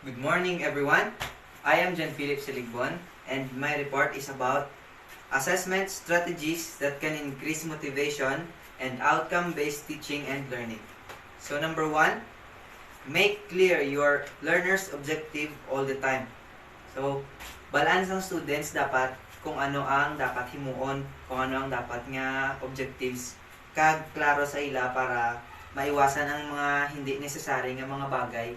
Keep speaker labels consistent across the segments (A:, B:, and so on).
A: Good morning, everyone. I am John Philip Siligbon, and my report is about assessment strategies that can increase motivation and outcome-based teaching and learning. So, number one, make clear your learner's objective all the time. So, balance ang students dapat kung ano ang dapat himuon, kung ano ang dapat nga objectives, kag klaro sa ila para maiwasan ang mga hindi necessary nga mga bagay.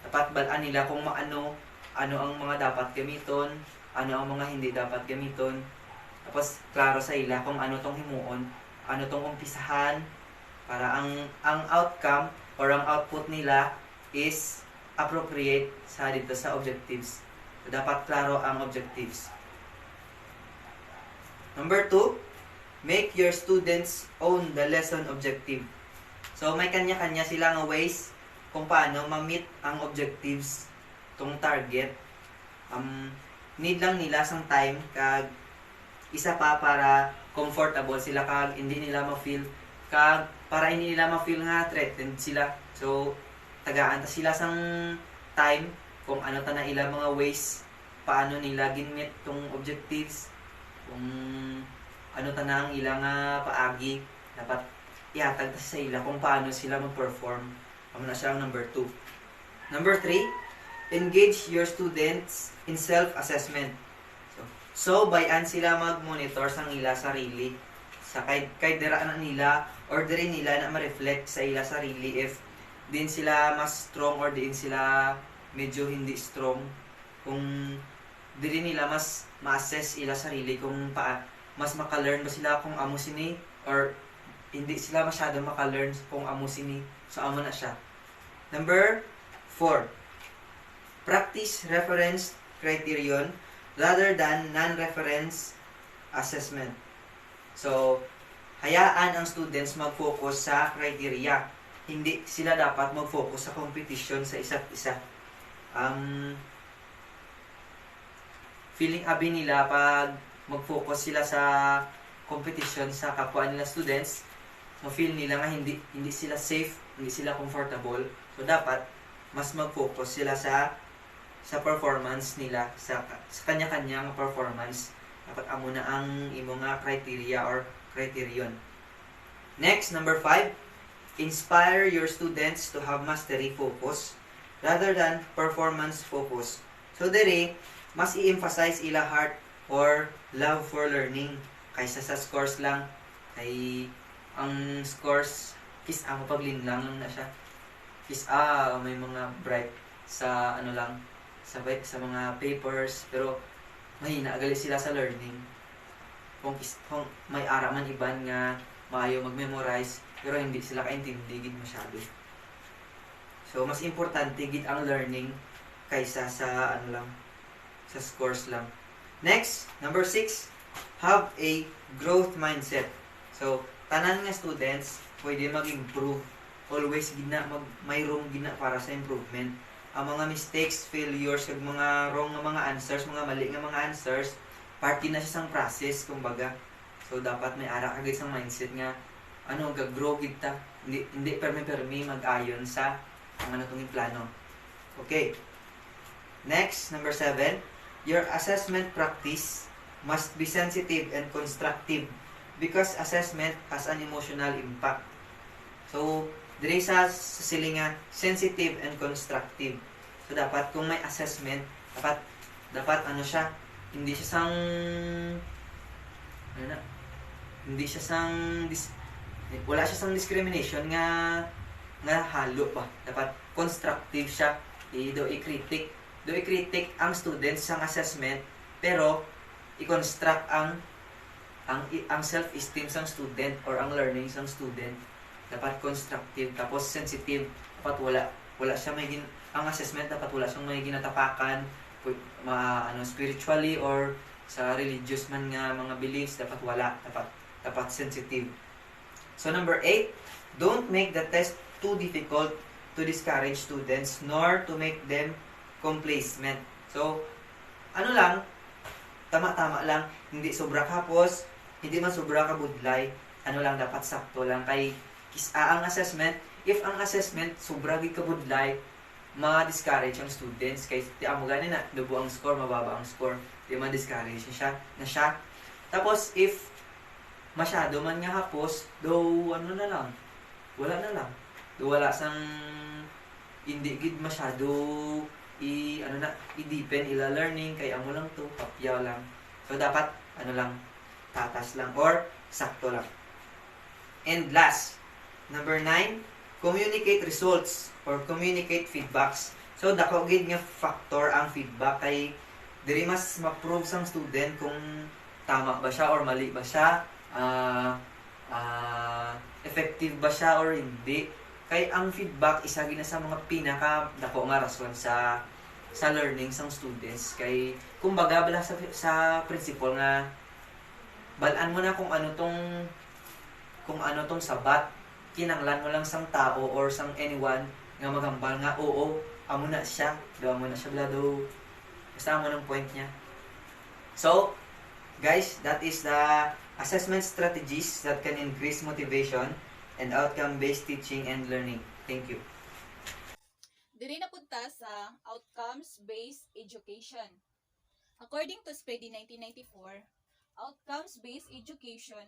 A: Dapat balaan nila kung ano ang mga dapat gamiton, ano ang mga hindi dapat gamiton. Tapos klaro sa ila kung ano tong himuon, ano tong umpisahan para ang outcome or ang output nila is appropriate sa dito sa objectives. So, dapat klaro ang objectives. Number 2, make your students own the lesson objective. So may kanya-kanya sila nga ways kung paano ma-meet ang objectives tong target. Need lang nila sang time kag isa pa para comfortable sila kag hindi nila ma-feel kag para hindi nila ma-feel nga threatened sila. So tagaan ta sila sang time kung ano ta na ila mga ways paano nila ginmeet tong objectives, kung ano ta na ang ila nga paagi dapat ihatag ta sa ila kung paano sila mag-perform. Amo na siya ang number 2. Number 3, engage your students in self-assessment. So bayan sila mag-monitor sang ila sarili. Sa kahit dira na nila or diri nila na ma-reflect sa ila sarili if din sila mas strong or din sila medyo hindi strong. Kung diri nila mas ma-assess ila sarili kung mas maka-learn ba sila kung amo sini or hindi sila masyado maka-learn kung amo sini. So amo na siya. Number 4, practice reference criterion rather than non-reference assessment. So, hayaan ang students mag-focus sa criteria. Hindi sila dapat mag-focus sa competition sa isa't isa. Feeling abi nila pag mag-focus sila sa competition sa kapwa nila students, ma-feel nila nga hindi sila safe, hindi sila comfortable. So dapat mas mag-focus sila sa performance nila, sa kanya-kanyang performance. Dapat amo na ang imo nga criteria or criterion. Next, number 5, inspire your students to have mastery focus rather than performance focus. So dere mas i-emphasize ila heart or love for learning kaysa sa scores lang. Ay ang scores kis ang paglinlang lang na siya. Kis may mga bright sa ano lang sa mga papers pero mahina gali sila sa learning. Kung may araman iban nga maayo mag-memorize pero hindi sila kaintindi gid masyado. So mas importante gid ang learning kaysa sa ano lang sa scores lang. Next, number 6, have a growth mindset. So tanan nga students pwede mag-improve. Always may room gina para sa improvement. Ang mga mistakes, failures, ug mga wrong nga mga answers, mga mali nga mga answers, parte na siya sang process kumbaga. So dapat may ara kagid sang mindset nga gag-grow gid ta. Hindi permi mag-ayon sa ang ano tong plano. Okay. Next, number 7, your assessment practice must be sensitive and constructive because assessment has an emotional impact. So, dire sa silinga sensitive and constructive. So dapat kung may assessment, dapat ano siya, hindi siya sang wala siya sang discrimination nga halo pa. Dapat constructive siya. I-critic ang students sang assessment pero i-construct ang self-esteem sang student or ang learning sang student. Dapat constructive tapos sensitive. Dapat wala siya ang assessment dapat wala siyang may ginatapakan spiritually or sa religious man nga mga beliefs, dapat wala, dapat sensitive. So number 8, don't make the test too difficult to discourage students nor to make them complacent. So tama-tama lang, hindi sobra kapos, hindi man sobra kabudlay, dapat sakto lang kay ang assessment. If ang assessment sobra gid kabudlay, ma-discourage ang students kay ti amo gani na dubo ang score, mababa ang score, di ma-discourage siya. Tapos if masyado man nga hapos, do ano na lang, wala na lang. Do wala sang hindi gid masyado i-deepen ila learning kay amo lang to, papyaw lang. So dapat ano lang, tatas lang or sakto lang. And last, number 9, communicate results or communicate feedbacks. So dako gid nga factor ang feedback kay diri mas ma-prove sang student kung tama ba siya or mali ba siya, effective ba siya or hindi. Kay ang feedback isa gina sa mga pinaka dako nga rason sa learning sang students. Kay kumbaga bala sa principle nga balaan mo na kung ano tong sabat, kinanglan mo lang sang tao or sang anyone nga magambal nga oo amo na siya, amo na siya blado, basta amo ng point niya. So guys, that is the assessment strategies that can increase motivation and outcome-based teaching and learning. Thank you.
B: Diri na punta sa outcomes-based education. According to SPEDI 1994, outcomes-based education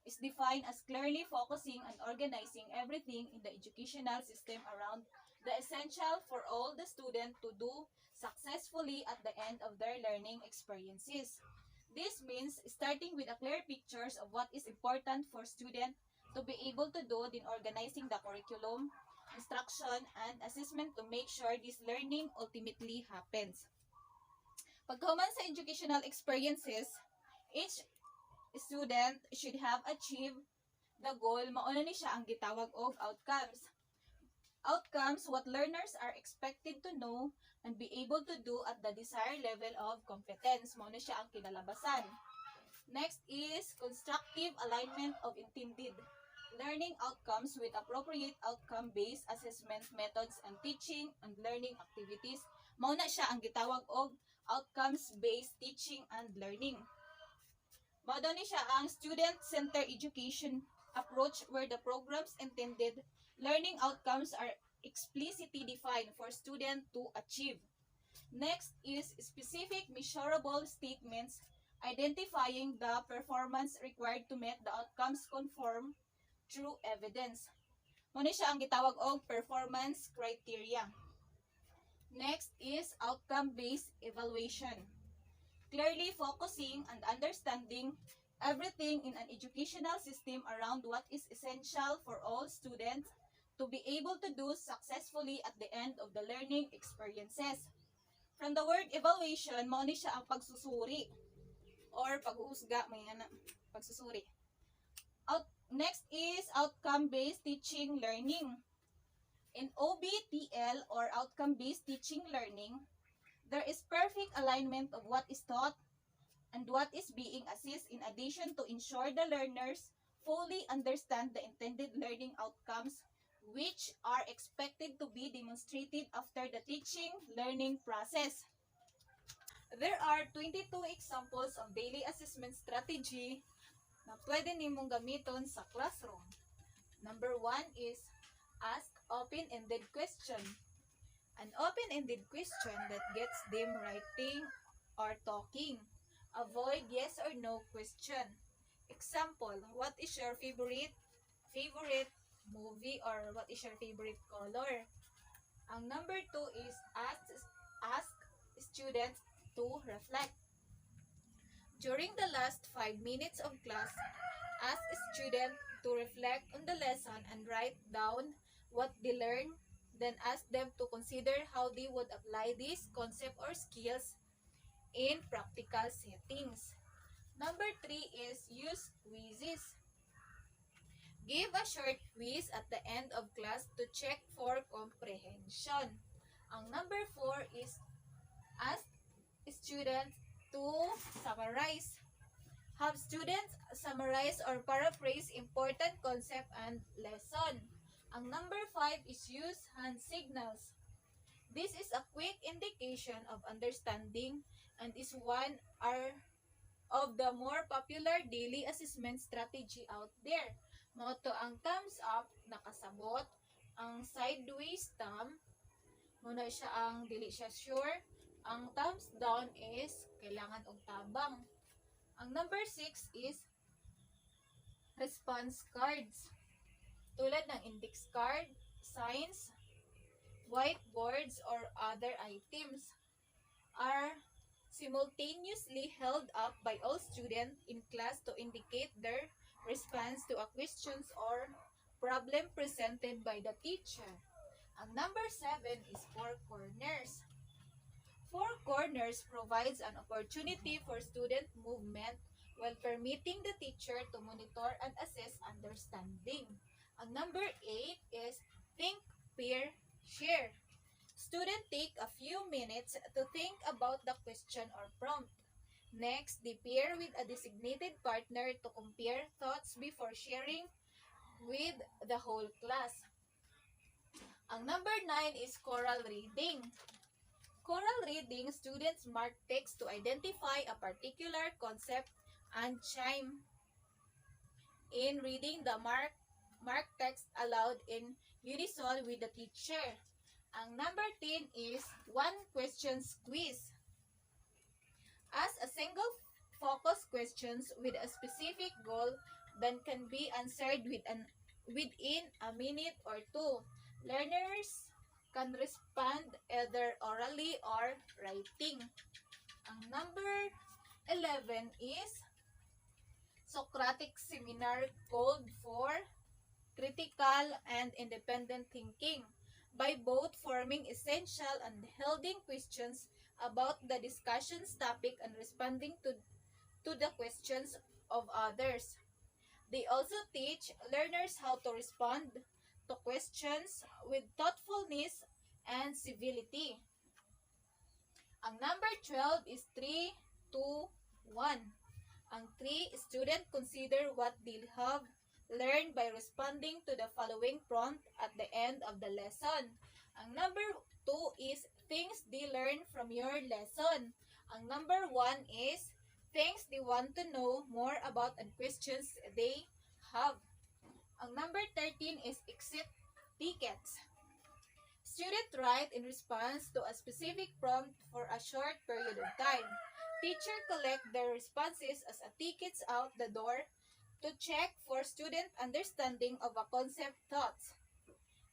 B: is defined as clearly focusing on organizing everything in the educational system around the essential for all the student to do successfully at the end of their learning experiences. This means starting with a clear pictures of what is important for student to be able to do in organizing the curriculum, instruction, and assessment to make sure this learning ultimately happens. Pagkahuman sa educational experiences, each student should have achieved the goal. Mauna ni siya ang gitawag og outcomes. Outcomes, what learners are expected to know and be able to do at the desired level of competence. Mauna siya ang kinalabasan. Next is constructive alignment of intended learning outcomes with appropriate outcome-based assessment methods and teaching and learning activities. Mauna siya ang gitawag og outcomes-based teaching and learning. Mao ni siya ang student-centered education approach where the program's intended learning outcomes are explicitly defined for student to achieve. Next is specific measurable statements identifying the performance required to meet the outcomes conform through evidence. Muna siya ang gitawag og performance criteria. Next is outcome-based evaluation. Clearly focusing and understanding everything in an educational system around what is essential for all students to be able to do successfully at the end of the learning experiences. From the word evaluation, mao ni siya ang pagsusuri or pag-uusga, pagsusuri. Next is outcome-based teaching learning. In OBTL or outcome-based teaching learning, there is perfect alignment of what is taught and what is being assessed in addition to ensure the learners fully understand the intended learning outcomes which are expected to be demonstrated after the teaching learning process. There are 22 examples of daily assessment strategy na pwede nimong gamiton sa classroom. Number 1 is ask open-ended question. An open-ended question that gets them writing or talking. Avoid yes or no question. Example, what is your favorite movie or what is your favorite color? Ang number 2 is ask students to reflect. During the last 5 minutes of class, ask students to reflect on the lesson and write down what they learned. Then ask them to consider how they would apply this concept or skills in practical settings. Number 3 is use quizzes. Give a short quiz at the end of class to check for comprehension. Ang number 4 is ask students to summarize. Have students summarize or paraphrase important concept and lesson. Ang number 5 is use hand signals. This is a quick indication of understanding and is one of the more popular daily assessment strategy out there. Moto ang thumbs up, nakasabot, ang sideways thumb, Muna siya ang dili siya sure. Ang thumbs down is kailangan og tabang. Ang number 6 is response cards. Tulad ng index card, signs, whiteboards, or other items are simultaneously held up by all students in class to indicate their response to a questions or problem presented by the teacher. Ang number 7 is four corners. Four corners provides an opportunity for student movement while permitting the teacher to monitor and assess understanding. Ang number 8 is think, pair, share. Students take a few minutes to think about the question or prompt. Next, they pair with a designated partner to compare thoughts before sharing with the whole class. Ang number 9 is choral reading. Choral reading, students mark text to identify a particular concept and chime in reading the marked text aloud in unison with the teacher. Ang number 10 is one question quiz. Ask a single focus questions with a specific goal that can be answered within a minute or two. Learners can respond either orally or writing. Ang number 11 is Socratic Seminar called for critical and independent thinking by both forming essential and holding questions about the discussion's topic and responding to the questions of others. They also teach learners how to respond to questions with thoughtfulness and civility. Ang number 12 is 3, 2, 1. Ang 3, student consider what they have learned by responding to the following prompt at the end of the lesson. Ang number 2 is things they learn from your lesson. Ang number 1 is things they want to know more about and questions they have. Ang number 13 is exit tickets. Student write in response to a specific prompt for a short period of time. Teacher collect their responses as a tickets out the door to check for student understanding of a concept thoughts.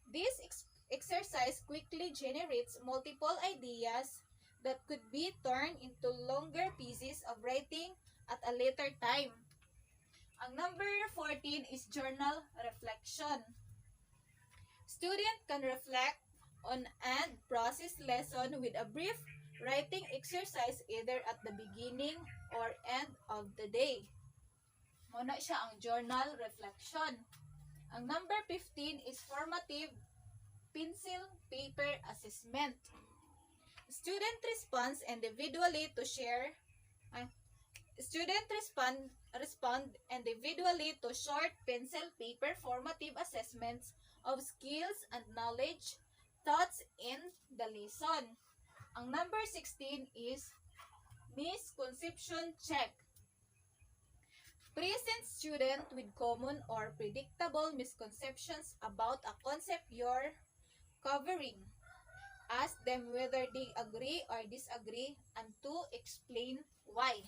B: This exercise quickly generates multiple ideas that could be turned into longer pieces of writing at a later time. Ang number 14 is journal reflection. Student can reflect on and process lesson with a brief writing exercise either at the beginning or end of the day. Muna siya ang journal reflection. Ang number 15 is formative pencil paper assessment. Student responds individually to share Student respond individually to short pencil paper formative assessments of skills and knowledge thoughts in the lesson. Ang number 16 is misconception check. Present student with common or predictable misconceptions about a concept you're covering. Ask them whether they agree or disagree and to explain why.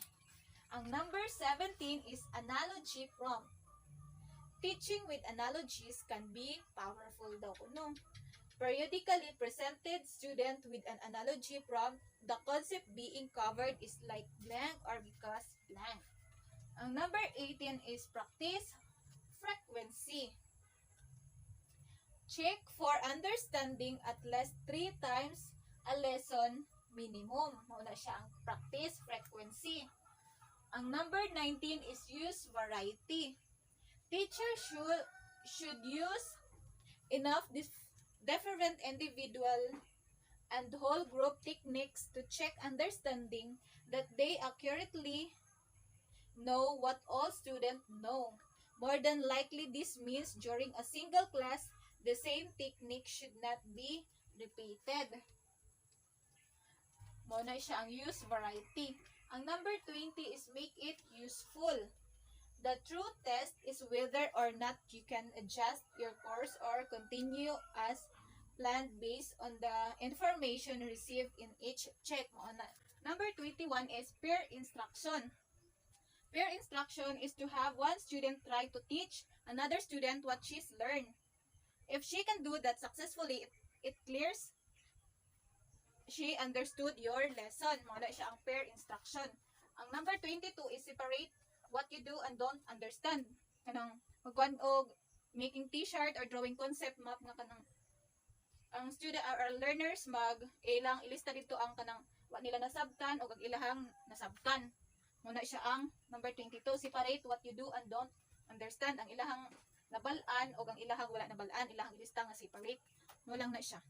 B: Ang number 17 is analogy prompt. Teaching with analogies can be powerful daw kuno. Periodically presented student with an analogy prompt, the concept being covered is like blank or because blank. Ang number 18 is practice frequency. Check for understanding at least 3 times a lesson minimum. Muna siya ang practice frequency. Ang number 19 is use variety. Teacher should use enough different individual and whole group techniques to check understanding that they accurately know what all students know. More than likely, this means during a single class, the same technique should not be repeated. Muna siya ang use variety. Ang number 20 is make it useful. The true test is whether or not you can adjust your course or continue as planned based on the information received in each check. Number 21 is peer instruction. Peer instruction is to have one student try to teach another student what she's learned. If she can do that successfully, it clears she understood your lesson. Muna siya ang peer instruction. Ang number 22 is separate what you do and don't understand. Kanang magkuan og making t-shirt or drawing concept map nga kanang ang student or learners ilang ilista dito ang kanang wa nila nasabtan o ang ilahang nasabtan. Muna siya ang number 22, separate what you do and don't understand. Ang ilahang nabalaan o ang ilahang wala nabalaan, ilahang ilista nga separate. Mo lang na siya.